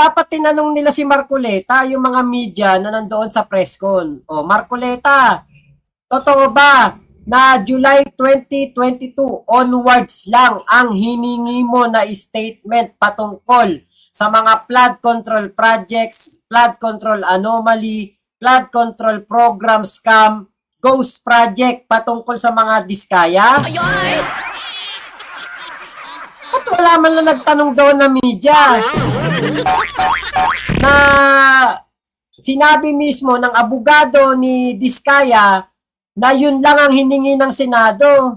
dapat tinanong nila si Marcoleta, yung mga media na nandoon sa presscon. O, Marcoleta, totoo ba na July 2022 onwards lang ang hiningi mo na statement patungkol sa mga flood control projects, flood control anomaly, flood control program scam, ghost project patungkol sa mga diskaya? At wala man lang nagtanong doon na media na sinabi mismo ng abogado ni Diskaya na yun lang ang hiningi ng Senado.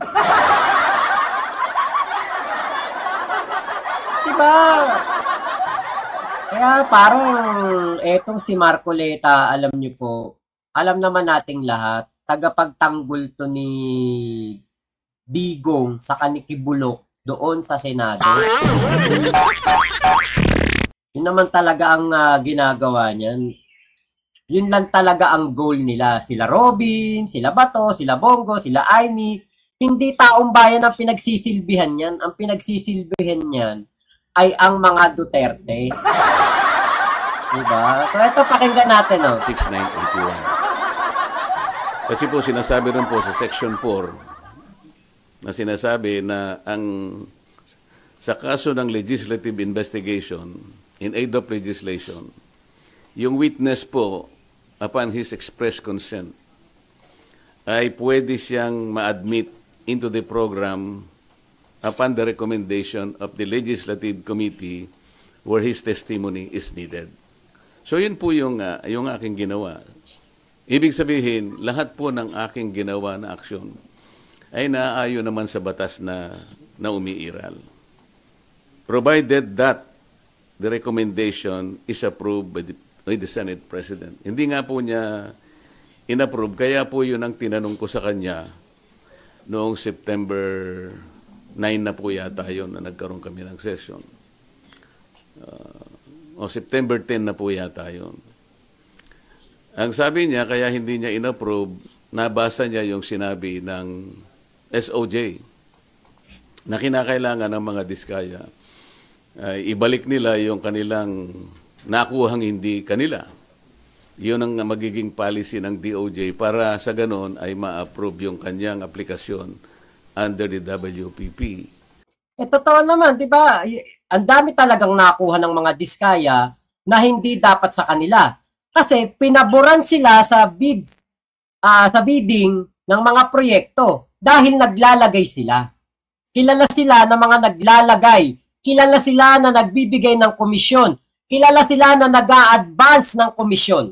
Diba? Kaya parang etong si Marcoleta, alam niyo po, alam naman nating lahat, tagapagtanggol to ni Digong sa Kanikibulok doon sa Senado. Yun naman talaga ang ginagawa niyan. Yun lang talaga ang goal nila. Sila Robin, sila Bato, sila Bongo, sila Aimee. Hindi taong bayan ang pinagsisilbihan niyan. Ang pinagsisilbihan niyan ay ang mga Duterte. Diba? So ito, pakinggan natin. 6981. Kasi po sinasabi rin po sa Section 4 na sinasabi na sa kaso ng legislative investigation in aid of legislation, yung witness po, upon his express consent, ay pwede siyang ma-admit into the program upon the recommendation of the Legislative Committee where his testimony is needed. So yun po yung aking ginawa. Ibig sabihin, lahat po ng aking ginawa na aksyon ay naaayon naman sa batas na umiiral. Provided that the recommendation is approved by the Senate President. Hindi nga po niya inapprove, kaya po yun ang tinanong ko sa kanya noong September 9 na po yata yun na nagkaroon kami ng session. O September 10 na po yata yun. Ang sabi niya, kaya hindi niya inapprove, nabasa niya yung sinabi ng SOJ na kinakailangan ng mga diskaya ibalik nila yung kanilang nakuhang hindi kanila. Yun ang magiging policy ng DOJ para sa ganon ay ma-approve yung kanyang aplikasyon under the WPP. Totoo naman, di ba? Ang dami talagang nakuha ng mga diskaya na hindi dapat sa kanila. Kasi pinaboran sila sa bidding ng mga proyekto dahil naglalagay sila. Kilala sila ng mga naglalagay. Kilala sila na nagbibigay ng komisyon. Kilala sila na nag-a-advance ng komisyon.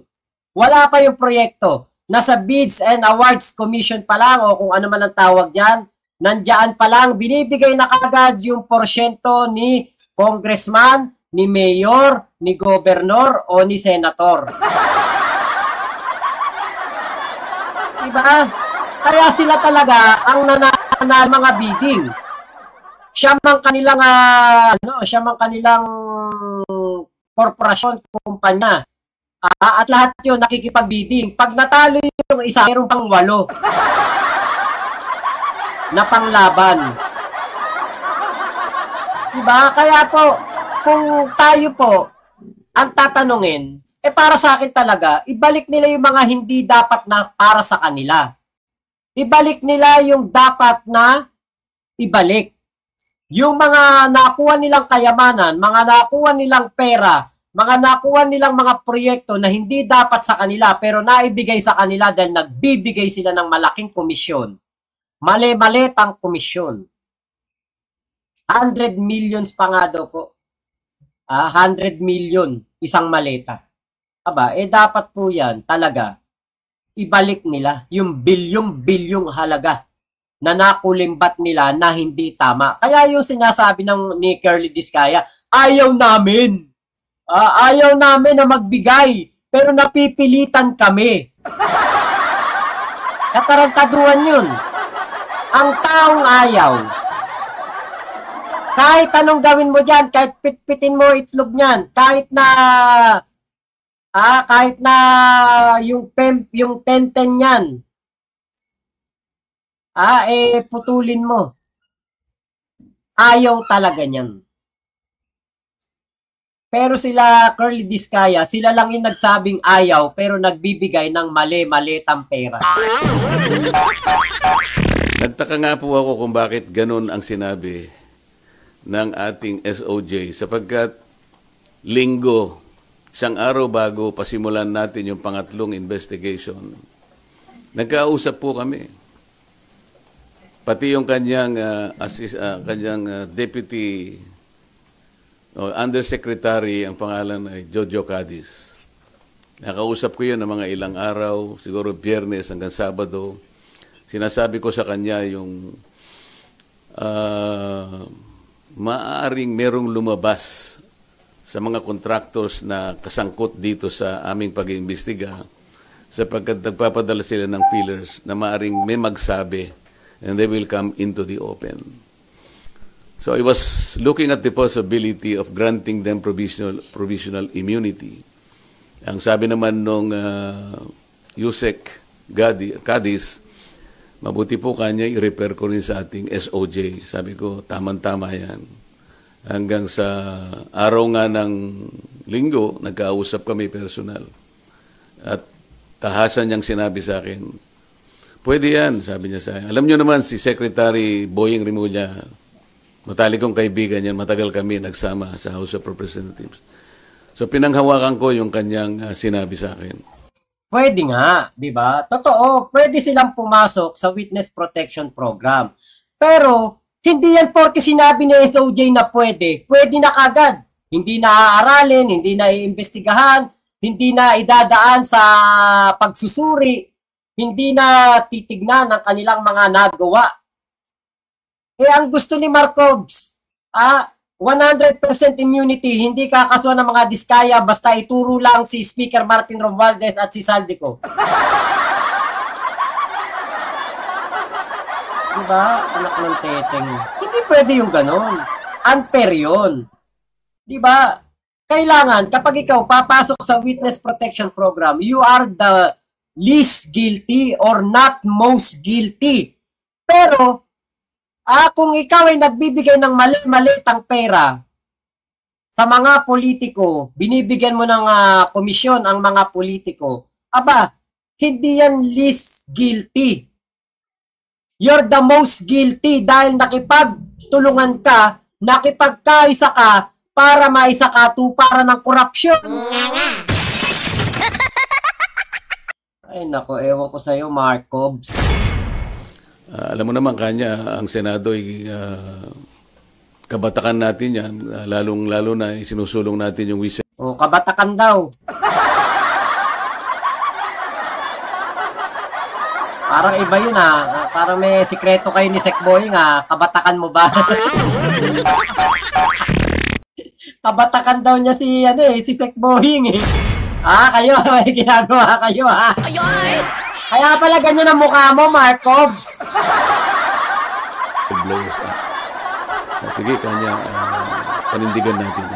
Wala pa yung proyekto. Nasa Bids and Awards Commission pa lang o kung ano man ang tawag dyan. Nandiyan pa lang, binibigay na kagad yung porsyento ni congressman, ni mayor, ni gobernador o ni senator. Diba? Kaya sila talaga ang nanana mga bidding. Siya mang kanilang korporasyon, kumpanya. At lahat 'yon nakikipag-bidding. Pag natalo yung isa, mayroon pang 8 na panglaban. Diba? Kaya po, kung tayo po ang tatanungin, para sa akin talaga, ibalik nila yung mga hindi dapat na para sa kanila. Ibalik nila yung dapat na ibalik. Yung mga nakuha nilang kayamanan, mga nakuha nilang pera, mga nakuha nilang mga proyekto na hindi dapat sa kanila pero naibigay sa kanila dahil nagbibigay sila ng malaking komisyon. Mali-maletang komisyon. 100 millions pa nga daw po. 100 million isang maleta. Aba, dapat po yan talaga ibalik nila yung bilyong-bilyong halaga na nakulimbat nila na hindi tama. Kaya yung sinasabi ni Curly Diskaya, ayaw namin na magbigay, pero napipilitan kami. Katarantaduhan yun. Ang taong ayaw, kahit anong gawin mo dyan, kahit pitpitin mo itlog niyan, kahit na yung tenten niyan, putulin mo. Ayaw talaga niyan. Pero sila Curly Discaya, sila lang yung nagsabing ayaw pero nagbibigay ng mali-malitang pera. Nagtaka nga po ako kung bakit ganun ang sinabi ng ating SOJ sapagkat linggo, isang araw bago pasimulan natin yung pangatlong investigation, nagkausap po kami. Pati yung kanyang, deputy undersecretary, ang pangalan ay Jojo Cadiz. Nakausap ko yun ng mga ilang araw, siguro Biyernes hanggang Sabado. Sinasabi ko sa kanya yung maaaring merong lumabas sa mga contractors na kasangkot dito sa aming pag-iimbestiga sapagkat nagpapadala sila ng feelers na maaaring may magsabi and they will come into the open. So I was looking at the possibility of granting them provisional immunity. Ang sabi naman nung Yusek Cadiz, mabuti po kanya i-repair ko rin sa ating SOJ. Sabi ko, tama-tama yan. Hanggang sa araw nga ng linggo, nagkausap kami personal. At tahasan niyang sinabi sa akin, pwede yan, sabi niya sa akin. Alam niyo naman, si Secretary Boying Rimulya, matalikong kaibigan yan, matagal kami nagsama sa House of Representatives. So pinanghawakan ko yung kanyang sinabi sa akin. Pwede nga, di ba? Totoo, pwede silang pumasok sa Witness Protection Program. Pero, hindi yan porque sinabi ni SOJ na pwede na kagad. Hindi na aaralin, hindi na iimbestigahan, hindi na idadaan sa pagsusuri, hindi na titignan ng kanilang mga nagawa. Ang gusto ni Marcos, 100% immunity, hindi kakasuhan ng mga Diskaya basta ituro lang si Speaker Martin Romualdez at si Saldico. Diba? Anak ng teteng. Hindi pwede yung ganon. Unfair yun. Diba? Kailangan, kapag ikaw papasok sa Witness Protection Program, you are the least guilty or not most guilty. Pero, kung ikaw ay nagbibigay ng mali-malitang pera sa mga politiko, binibigyan mo ng komisyon ang mga politiko, hindi yan least guilty. You're the most guilty dahil nakipagtulungan ka, nakipagkaisa ka para maisakatuparan ng korupsyon. Ay nako, ewan ko sa'yo, Marcos. Alam mo naman kanya, ang Senado ay kabatakan natin yan, lalong-lalo na sinusulong natin yung whistle. Kabatakan daw. Parang iba yun parang may sikreto kayo ni Sekboying kabatakan mo ba? Kabatakan daw niya si Sekboying kayo, may ginagawa kayo Kaya pala ganyan ang mukha mo, Marcos. Sige, kanya, panindigan natin.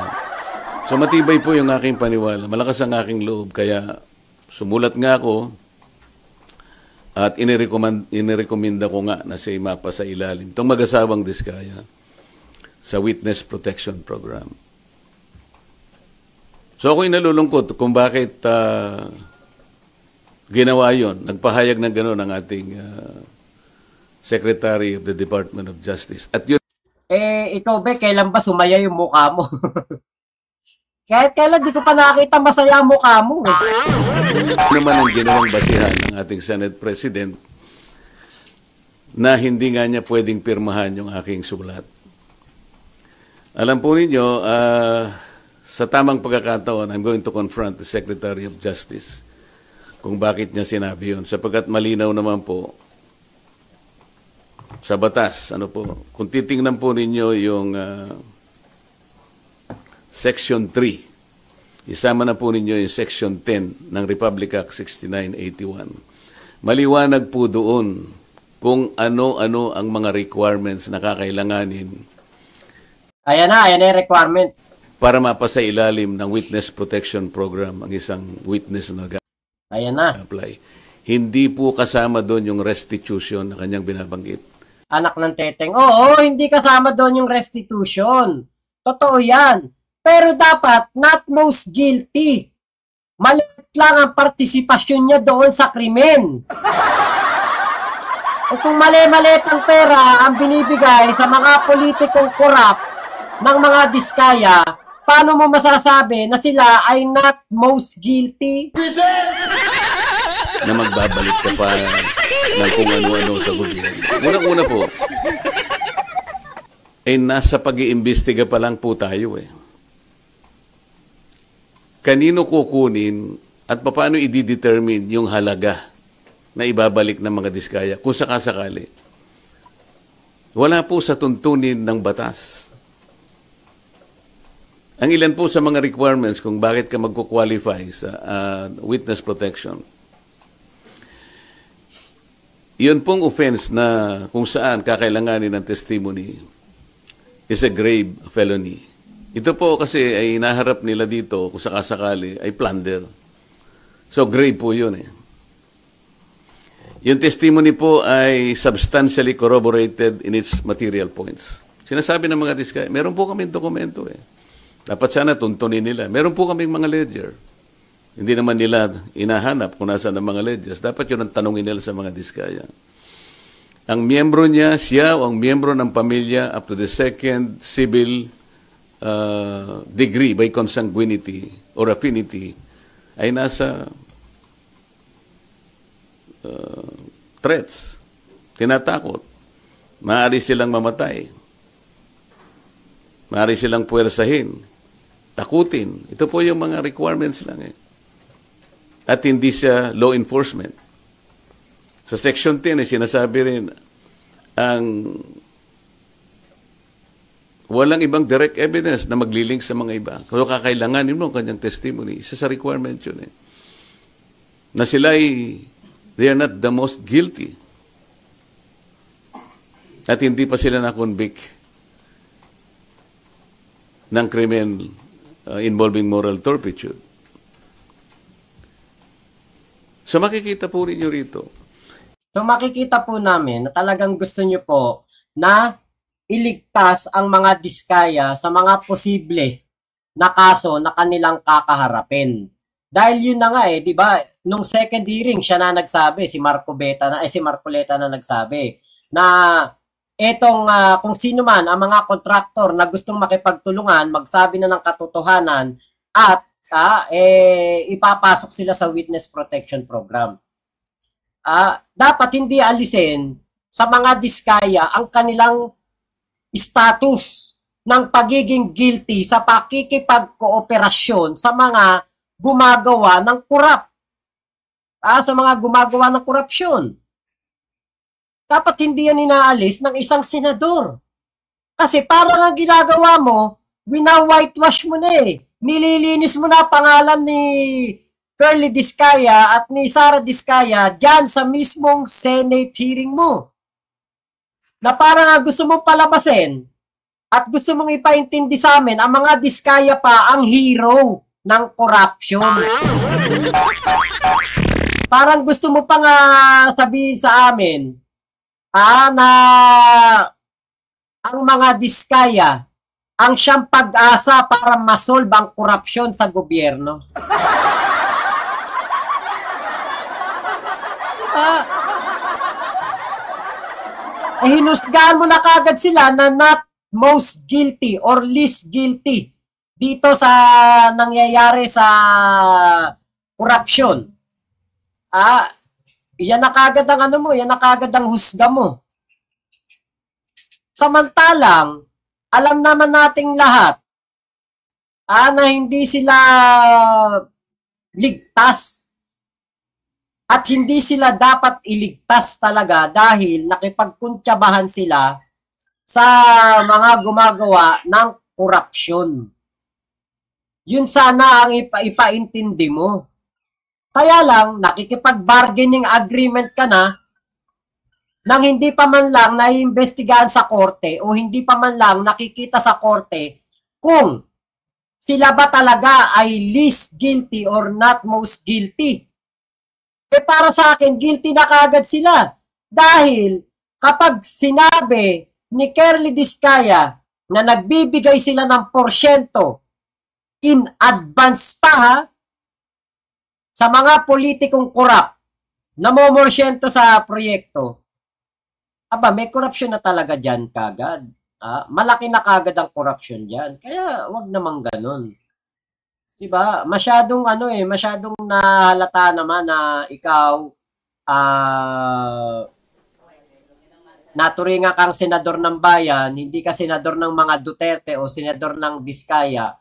So matibay po yung aking paniwala. Malakas ang aking loob. Kaya sumulat nga ako at inirekomenda ko nga na siya mapa sa ilalim. Itong mag-asawang Diskaya sa Witness Protection Program. So ako'y nalulungkot kung bakit ginawa yon. Nagpahayag ng gano'n ang ating Secretary of the Department of Justice. At yun, ikaw ba, kailan ba sumaya yung mukha mo? Kahit kailan di ko pa nakita masaya ang mukha mo. Naman ang ginawang basihan ng ating Senate President na hindi nga niya pwedeng pirmahan yung aking sulat. Alam po ninyo, sa tamang pagkakataon, I'm going to confront the Secretary of Justice kung bakit niya sinabi yun. Sapagkat malinaw naman po sa batas. Kung titingnan po ninyo yung Section 3, isama na po ninyo yung Section 10 ng Republic Act 6981. Maliwanag po doon kung ano-ano ang mga requirements na kakailanganin. Ayan na yung requirements. Para mapasa ilalim ng Witness Protection Program ang isang witness na ayan na. Apply. Hindi po kasama doon yung restitution na kanyang binabanggit. Anak ng teteng. Oo, hindi kasama doon yung restitution. Totoo yan. Pero dapat not most guilty. Maliit lang ang partisipasyon niya doon sa krimen. At kung mali-maliit ang pera ang binibigay sa mga politikong korap ng mga diskaya, paano mo masasabi na sila ay not most guilty? Na magbabalik ka pa ng kung ano-ano sa gobyerno. Unang-una po, nasa pag-iimbestiga pa lang po tayo eh. Kanino kukunin at paano i-determine yung halaga na ibabalik ng mga diskaya kung sakasakali? Wala po sa tuntunin ng batas. Ang ilan po sa mga requirements kung bakit ka magkukwalify sa witness protection. Yun pong offense na kung saan kakailanganin ng testimony is a grave felony. Ito po kasi ay naharap nila dito kung sakasakali ay plunder. So grave po yun eh. Yung testimony po ay substantially corroborated in its material points. Sinasabi ng mga diskaya, meron po kaming dokumento eh. Dapat sana tuntunin nila. Meron po kaming mga ledger. Hindi naman nila inahanap kung nasa ng mga ledgers. Dapat yun ang tanongin nila sa mga diskaya. Ang miyembro niya, siya o ang miyembro ng pamilya up to the second civil degree by consanguinity or affinity ay nasa threats, tinatakot. Maaari silang mamatay. Maaari silang puwersahin, takutin. Ito po yung mga requirements lang eh. At hindi siya law enforcement. Sa Section 10 ay sinasabi rin ang walang ibang direct evidence na maglilink sa mga iba. Kung kakailanganin mo ang kanyang testimony, isa sa requirement yun eh. Na sila they are not the most guilty. At hindi pa sila na-convict ng krimen involving moral turpitude. So makikita po rin nyo rito. So makikita po namin na talagang gusto nyo po na iligtas ang mga diskaya sa mga posible na kaso na kanilang kakaharapin. Dahil yun na nga eh, di ba? Nung second hearing, siya na nagsabi, si Marcoleta na nagsabi na etong kung sino man ang mga kontraktor na gustong makipagtulungan, magsabi na ng katotohanan at ipapasok sila sa witness protection program. Dapat hindi alisin sa mga diskaya ang kanilang status ng pagiging guilty sa pakikipagkooperasyon sa mga gumagawa ng korap. Sa mga gumagawa ng korupsyon. Dapat hindi yan inaalis ng isang senador. Kasi parang ang ginagawa mo, wina-whitewash mo na eh. Nililinis mo na pangalan ni Curly Diskaya at ni Sara Diskaya dyan sa mismong Senate hearing mo. Na parang gusto mong palabasin at gusto mong ipaintindi sa amin ang mga Diskaya pa ang hero ng corruption. Parang gusto mo pa nga sabihin sa amin na ang mga Diskaya ang siyang pag-asa para masolve ang korupsyon sa gobyerno. Hinusgahan mo na kagad sila na not most guilty or least guilty dito sa nangyayari sa korupsyon. Yan na kagad ang ano mo, yan na kagad ang husga mo. Samantalang, alam naman nating lahat na hindi sila ligtas at hindi sila dapat iligtas talaga dahil nakipagkuntsabahan sila sa mga gumagawa ng korupsyon. Yun sana ang ipaintindi mo. Kaya lang, nakikipag-bargaining agreement ka na nang hindi pa man lang naiimbestigahan sa korte o hindi pa man lang nakikita sa korte kung sila ba talaga ay least guilty or not most guilty. Para sa akin, guilty na kagad sila. Dahil kapag sinabi ni Curly Diskaya na nagbibigay sila ng porsyento in advance pa ha, sa mga politikong korap na momorsyento sa proyekto, may korupsyon na talaga dyan kagad. Malaki na kagad ang korupsyon dyan. Kaya wag namang ganun. Diba? Masyadong masyadong nahalata naman na ikaw naturingan kang senador ng bayan, hindi ka senador ng mga Duterte o senador ng Diskaya.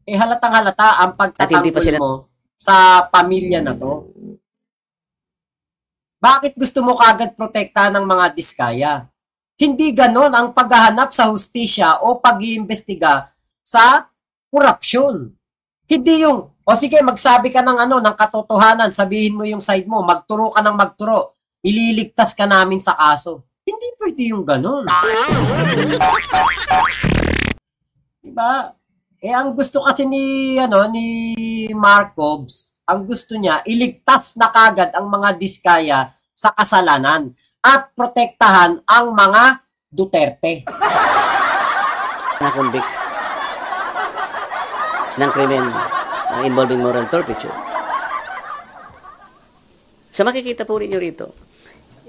Halatang halata ang pagtatanggol mo sa pamilya na to. Bakit gusto mo kagad protekta ng mga Diskaya? Hindi ganon ang paghahanap sa hustisya o pag-iimbestiga sa korupsyon. Hindi yung, sige, magsabi ka ng ng katotohanan, sabihin mo yung side mo, magturo ka ng magturo, ililigtas ka namin sa kaso. Hindi pwede yung ganon. Diba? Ang gusto kasi ni Marcos, ang gusto niya, iligtas na kagad ang mga Diskaya sa kasalanan at protektahan ang mga Duterte. Na-convict ng krimen involving moral turpitude. So makikita po rin nyo rito,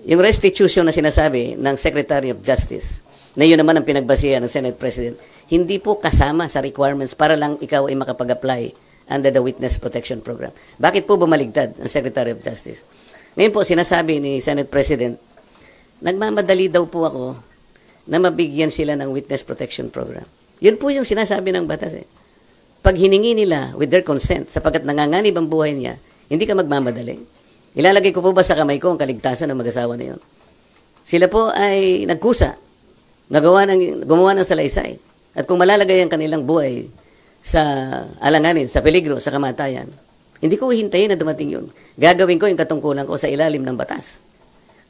yung restitution na sinasabi ng Secretary of Justice, na yun naman ang pinagbasihan ng Senate President, hindi po kasama sa requirements para lang ikaw ay makapag-apply under the Witness Protection Program. Bakit po bumaligtad ang Secretary of Justice? Ngayon po, sinasabi ni Senate President, nagmamadali daw po ako na mabigyan sila ng Witness Protection Program. Yun po yung sinasabi ng batas eh. Pag hiningi nila with their consent, sapagkat nanganganib ang buhay niya, hindi ka magmamadali. Ilalagay ko po ba sa kamay ko ang kaligtasan ng mag-asawa na yun? Sila po ay nagkusa, gumawa ng salaysay. At kung malalagay ang kanilang buhay sa alanganin, sa peligro, sa kamatayan, hindi ko hihintayin na dumating yun. Gagawin ko yung katungkulan ko sa ilalim ng batas.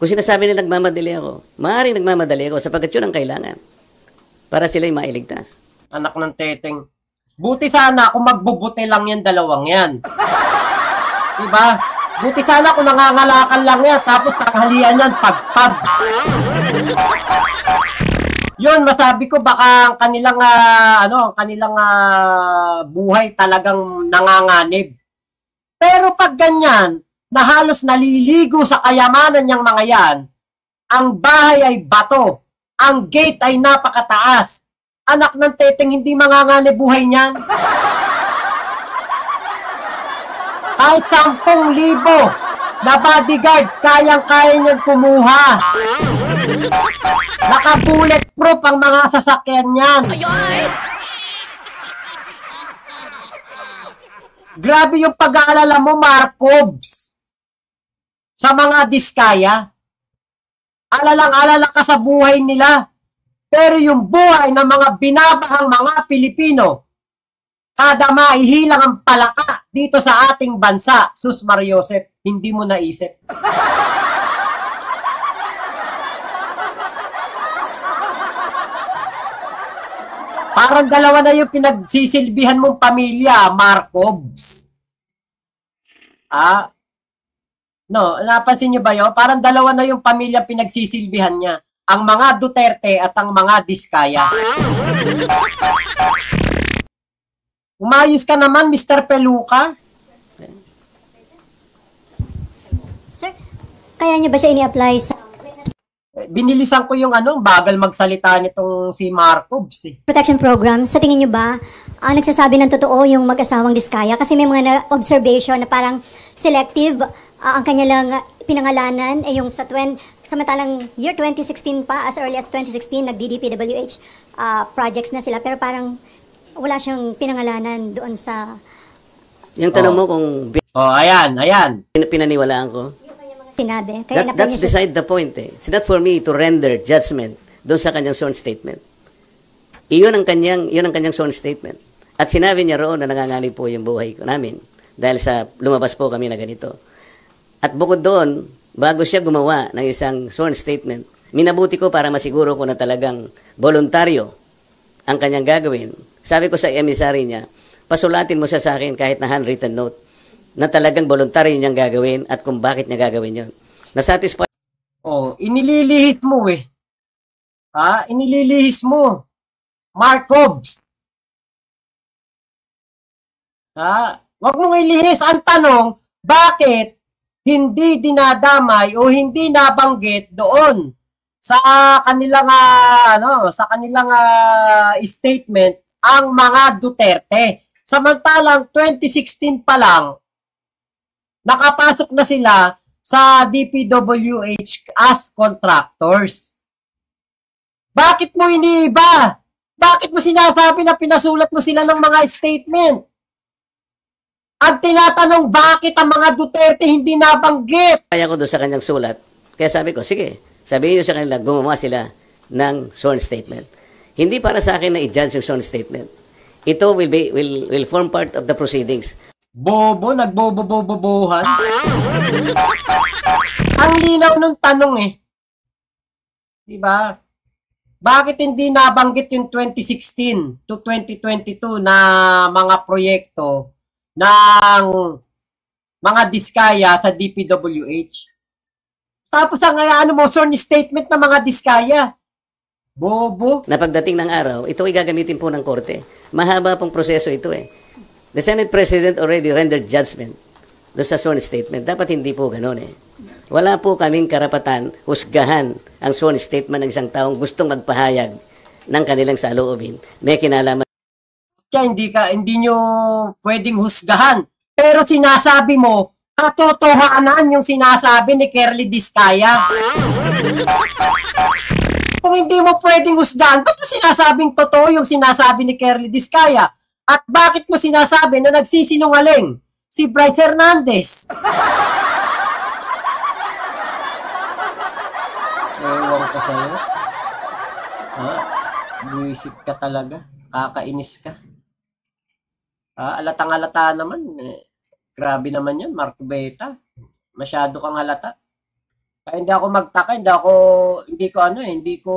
Kung sinasabi nila nagmamadali ako, maaaring nagmamadali ako sapagkat yun ang kailangan para sila'y mailigtas. Anak ng teteng. Buti sana kung magbubuti lang yan, dalawang yan. Diba? Buti sana kung nangangalakan lang yan, tapos tanghalian yan, pagpag. Yun, masabi ko baka ang kanilang buhay talagang nanganganib. Pero pag ganyan, na halos naliligo sa kayamanan niyang mga yan, ang bahay ay bato, ang gate ay napakataas. Anak ng teteng, hindi manganganib buhay niyan. Kahit 10,000 na bodyguard, kayang-kaya niyan kumuha. Naka-bulletproof ang mga sasakyan niyan. Grabe yung pag-aalala mo, Marcos, sa mga Diskaya. Alalang-alala ka sa buhay nila. Pero yung buhay ng mga binabahang mga Pilipino, kada maihilang ang palaka dito sa ating bansa, Sus Mariosep, hindi mo naisip. Parang dalawa na yung pinagsisilbihan mong pamilya, Marcos. No, napansin nyo ba yun? Parang dalawa na yung pamilya pinagsisilbihan niya. Ang mga Duterte at ang mga Diskaya. Umayos ka naman, Mr. Peluca. Sir, kaya nyo ba siya ini-apply sa Binilisan ko yung bagal magsalita nitong si Marcos eh. protection program? Sa tingin nyo ba, nagsasabi ng totoo yung mag-asawang Diskaya? Kasi may mga observation na parang selective ang kanilang pinangalanan yung samantalang year 2016 pa, as early as 2016, nag-DDPWH projects na sila, pero parang wala siyang pinangalanan doon sa... Yung tanong mo kung ayan. pinaniwalaan ko, sinabi. Kaya that's beside the point eh. It's not for me to render judgment doon sa kanyang sworn statement. Iyon ang kanyang sworn statement. At sinabi niya roon na nanganganib po yung buhay ko namin dahil sa lumabas po kami na ganito. At bukod doon, bago siya gumawa ng isang sworn statement, minabuti ko para masiguro ko na talagang voluntaryo ang kanyang gagawin. Sabi ko sa emissary niya, pasulatin mo siya sa akin kahit na handwritten note na talagang voluntaryo niyang gagawin at kung bakit niya gagawin yun. Nasatisfy. Inililihis mo eh. Inililihis mo. Marcos. Ha? Huwag mong ilihis. Ang tanong, bakit hindi dinadamay o hindi nabanggit doon sa kanilang statement ang mga Duterte. Samantalang 2016 pa lang nakapasok na sila sa DPWH as contractors. Bakit mo iniiba? Bakit mo sinasabi na pinasulat mo sila ng mga statement? At tinatanong bakit ang mga Duterte hindi nabanggit? Kaya ko doon sa kanyang sulat. Kaya sabi ko, sige, sabihin nyo sa kanila, gumawa sila ng sworn statement. Hindi para sa akin na i-judge yung sworn statement. Ito will form part of the proceedings. Bobo, nagbobobobobohan. Ang linaw ng tanong eh. Diba? Bakit hindi nabanggit yung 2016 to 2022 na mga proyekto ng mga diskaya sa DPWH? Tapos ang sworn statement ng mga diskaya. Bobo. Na pagdating ng araw, ito ay gagamitin po ng korte. Mahaba pong proseso ito eh. The Senate President already rendered judgment doon sa sworn statement. Dapat hindi po ganun eh. Wala po kaming karapatan husgahan ang sworn statement ng isang taong gustong magpahayag ng kanilang saloobin. May kinalaman. Hindi nyo pwedeng husgahan. Pero sinasabi mo, katotohanan yung sinasabi ni Kerly Diskaya. Kung hindi mo pwedeng husgahan, ba't mo sinasabing totoo yung sinasabi ni Kerly Diskaya? At bakit mo sinasabi na nagsisinungaling si Bryce Hernandez? Ewan ko sa'yo. Ha? Buisit ka talaga. Kakainis ka. Alatang-alata naman. Grabe naman yan, Marco Beta. Masyado kang halata. Kaya hindi ako magtaka, hindi ko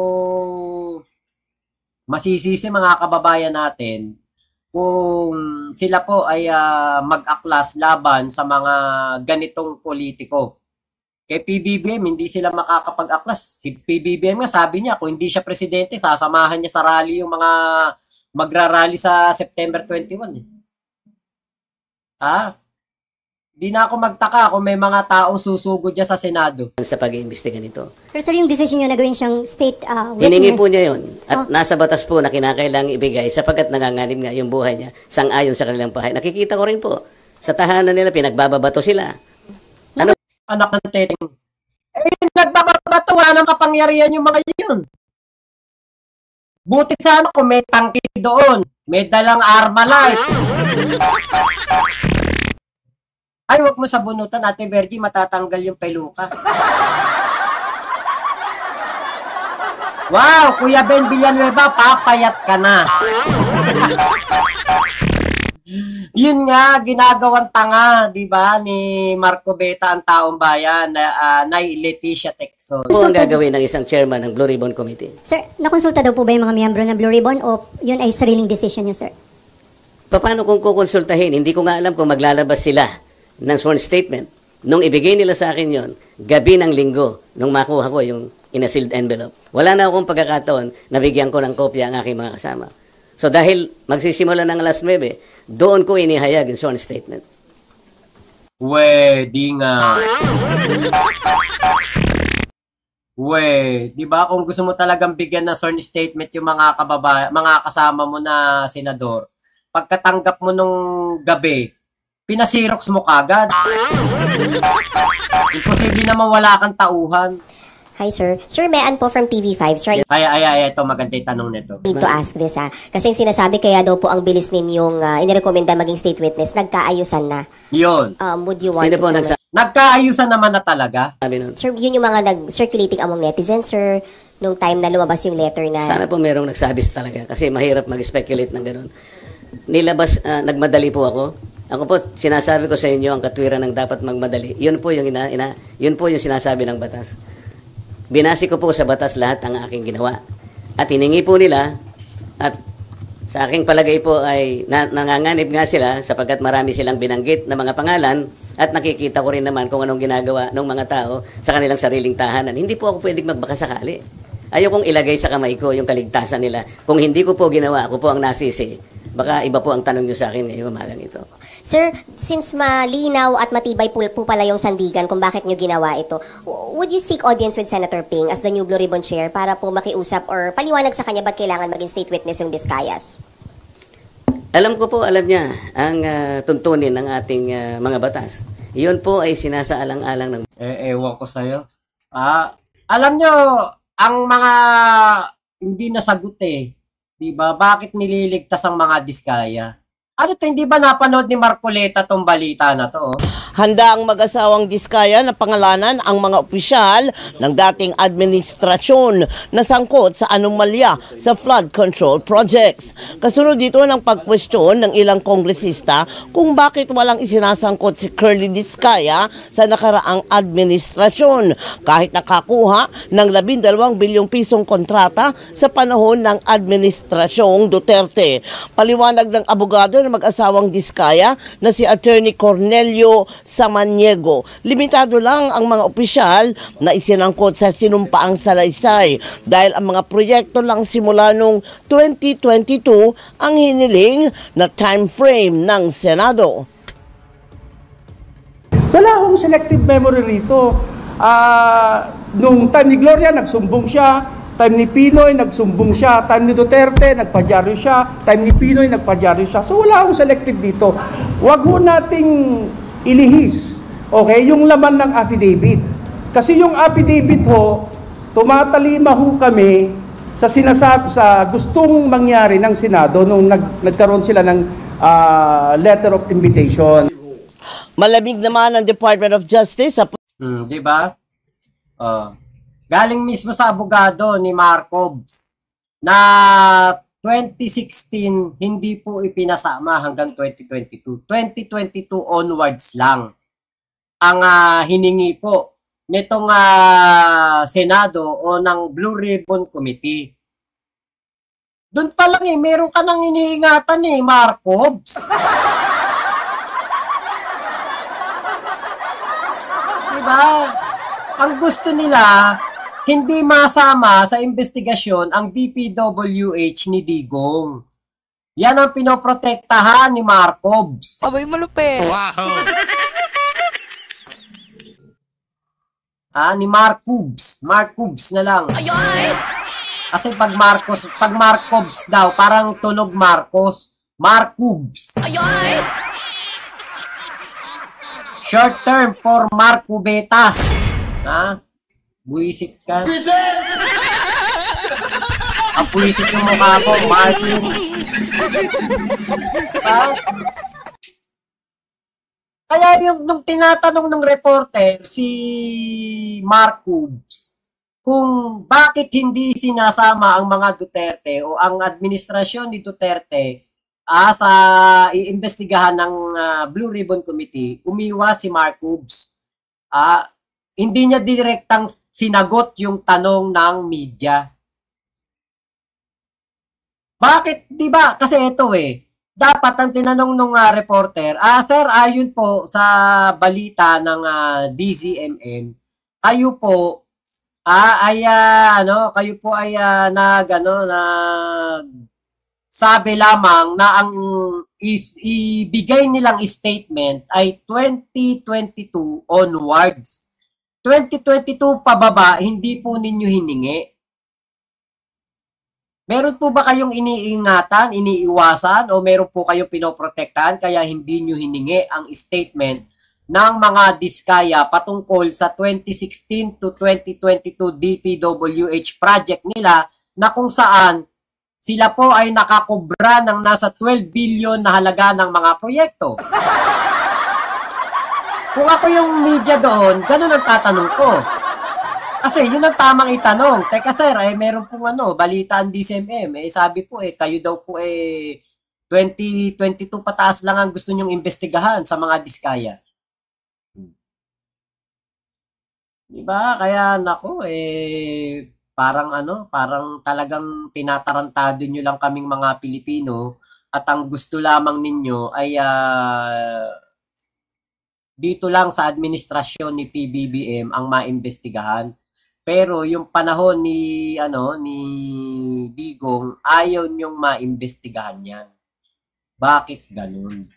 masisisi mga kababayan natin kung sila po ay mag-aklas laban sa mga ganitong politiko. Kay PBBM, hindi sila makakapag-aklas. Si PBBM nga, sabi niya, kung hindi siya presidente, sasamahan niya sa rally yung mga magra-rally sa September 21. Di na ako magtaka kung may mga taong susugod niya sa Senado. Sa pag-iimbestiga nito. Pero sir, yung decision nyo na gawin siyang state Hiningi po niya yun. At nasa batas po na kinakailangang ibigay sapagkat nanganganib nga yung buhay niya sang-ayon sa kanilang bahay. Nakikita ko rin po. Sa tahanan nila, pinagbababato sila. Ano? Anak ng teteng. Nagbabato, wala ng kapangyarihan yung mga yun. Buti sana kung may tangki doon. May dalang Armalite. Ay, huwag mo sabunutan, Ate Vergie, matatanggal yung peluka. Wow, Kuya Ben Villanueva, papayat ka na. Yun nga, ginagawang tanga, di ba, ni Marco Beta ang taong bayan, na Leticia Tecson. Ano ang gagawin ng isang chairman ng Blue Ribbon Committee? Sir, nakonsulta daw po ba yung mga miyembro ng Blue Ribbon o yun ay sariling decision nyo, sir? Paano kung kukonsultahin? Hindi ko nga alam kung maglalabas sila ng sworn statement. Nung ibigay nila sa akin yon, gabi ng linggo, nung makuha ko yung in a sealed envelope. Wala na akong pagkakataon na bigyan ko ng kopya ang aking mga kasama. So dahil magsisimula ng alas 9, doon ko inihayag yung sworn statement. Di nga. Di ba kung gusto mo talagang bigyan ng sworn statement yung mga kasama mo na senador, pagkatanggap mo nung gabi, pinasirox mo kagad. Imposible naman wala kang tauhan. Hi, sir. Sir, Mean po from TV5. Sir, Ito maganda yung tanong nito. need to ask this, ha. Kasi sinasabi kaya daw po ang bilis ninyong inirekomenda maging state witness, nagkaayusan na. Yun. Would you want Sino po to comment? Nagkaayusan naman na talaga. Sabi nun? Sir, yun yung mga nag-circulating among netizens, sir, nung time na lumabas yung letter na... Sana po merong nagsabi talaga kasi mahirap mag-speculate ng gano'n. Nagmadali po ako. Ako po, sinasabi ko sa inyo ang katwiran ng dapat magmadali. Yun po yung sinasabi ng batas. Binasi ko po sa batas lahat ang aking ginawa. At hiningi po nila, at sa aking palagay po ay nanganganib nga sila sapagkat marami silang binanggit na mga pangalan at nakikita ko rin naman kung anong ginagawa ng mga tao sa kanilang sariling tahanan. Hindi po ako pwedeng magbakasakali. Ayokong ilagay sa kamay ko yung kaligtasan nila. Kung hindi ko po ginawa, ako po ang nasisi Baka iba po ang tanong nyo sa akin ngayong umagang ito. Sir, since malinaw at matibay po pala yung sandigan kung bakit nyo ginawa ito, would you seek audience with Senator Ping as the new Blue Ribbon Chair para po makiusap or paliwanag sa kanya ba't kailangan maging state witness yung Discayas? Alam ko po, alam niya ang tuntunin ng ating mga batas. Iyon po ay sinasaalang-alang ng... Ewan ko sa'yo. Alam nyo, ang mga hindi nasagot diba? Bakit nililigtas ang mga Diskaya? Ano to, hindi ba napanood ni Marcoleta tong balita na to? Handa ang mag-asawang Diskaya na pangalanan ang mga opisyal ng dating administrasyon na sangkot sa anomalya sa flood control projects. Kasunod dito ng pagkwestiyon ng ilang kongresista kung bakit walang isinasangkot si Curly Diskaya sa nakaraang administrasyon kahit nakakuha ng 12 bilyong pisong kontrata sa panahon ng administrasyong Duterte. Paliwanag ng abogado ng mag-asawang Diskaya na si Attorney Cornelio Samaniego. Limitado lang ang mga opisyal na isinangkot sa sinumpaang salaysay dahil ang mga proyekto lang simula noong 2022 ang hiniling na time frame ng Senado. Wala akong selective memory rito. Nung time ni Gloria, nagsumbong siya. Time ni Pinoy, nagsumbong siya. Time ni Duterte, nagpadyaryo siya. Time ni Pinoy, nagpadyaryo siya. So wala akong selective dito. Huwag ho nating ilihis, okay, yung laman ng affidavit. Kasi yung affidavit ho, tumatalima ho kami sa sinasabi, sa gustong mangyari ng Senado nung nagkaroon sila ng letter of invitation. Malamig naman ang Department of Justice sa Di ba? Galing mismo sa abogado ni Marcov na 2016 hindi po ipinasama hanggang 2022. 2022 onwards lang ang hiningi po nitong Senado o ng Blue Ribbon Committee. Doon pa lang meron ka nang iniingatan Marcos. Diba? Ang gusto nila, hindi masama sa investigasyon ang DPWH ni Digong. Yan ang pinoprotektahan ni Marcos. Abay, malupit. Wow! Ni Marcos. Marcos na lang. Kasi pag Marcos daw, parang tunog Marcos. Marcos. Short term for Marco Beta. Buisit ka. Ang buisit yung mukha mo, Marcos. Diba? Kaya nung tinatanong ng reporter si Marcos kung bakit hindi sinasama ang mga Duterte o ang administrasyon ni Duterte sa iimbestigahan ng Blue Ribbon Committee, umiwas si Marcos. Hindi niya direktang sinagot yung tanong ng media. Bakit? Di ba? Kasi ito dapat ang tinanong ng reporter, sir, ayon po sa balita ng DZMM, kayo po sabi lamang na ang ibigay nilang statement ay 2022 onwards. 2022 pababa, hindi po ninyo hiningi. Meron po ba kayong iniingatan, iniiwasan, o meron po kayong pinoprotektahan kaya hindi nyo hiningi ang statement ng mga Diskaya patungkol sa 2016 to 2022 DPWH project nila na kung saan sila po ay nakakobra ng nasa 12 billion na halaga ng mga proyekto. Kung ako yung media doon, ganun ang tatanong ko. Kasi yun ang tamang itanong. Teka sir, meron pong balita ang DCMM. Sabi po kayo daw po 2022 pataas lang ang gusto nyong imbestigahan sa mga Diskaya. Diba? Kaya nako parang talagang tinatarantado nyo lang kaming mga Pilipino at ang gusto lamang ninyo ay dito lang sa administrasyon ni PBBM ang maimbestigahan. Pero yung panahon ni Digong, ayaw niyong maimbestigahan yan. Bakit ganun?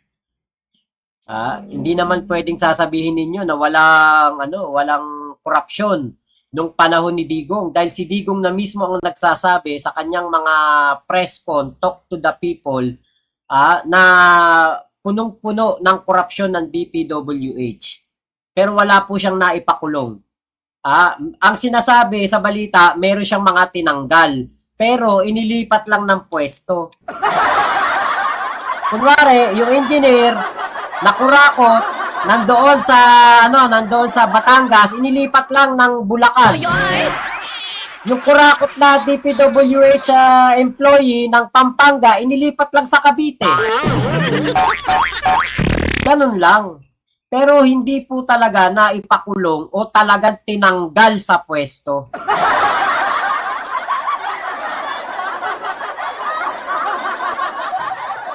Hindi naman pwedeng sasabihin ninyo na walang korupsyon nung panahon ni Digong, dahil si Digong na mismo ang nagsasabi sa kanyang mga press con, talk to the people, na punong-puno ng korupsyon ng DPWH. Pero wala po siyang naipakulong. Ang sinasabi sa balita, meron siyang mga tinanggal, pero inilipat lang ng pwesto. Kunwari, yung engineer nakurakot nandoon sa Batangas, inilipat lang ng Bulacan. Yung kurakot na DPWH employee ng Pampanga, inilipat lang sa Cavite. Ganun lang. Pero hindi po talaga naipakulong o talagang tinanggal sa pwesto.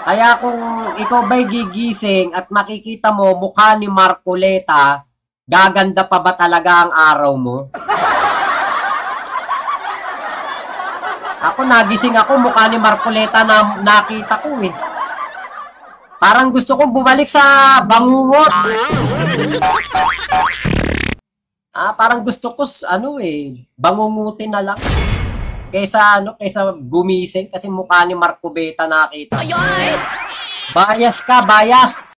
Kaya kung ikaw ba'y gigising at makikita mo mukha ni Marcoleta, gaganda pa ba talaga ang araw mo? Ako nagising ako, mukha ni Marcoleta na nakita ko eh. Parang gusto kong bumalik sa bangungot. Parang gusto ko bangungutin na lang. Kaysa gumising kasi mukha ni Marcoleta nakita. Bias ka, bias.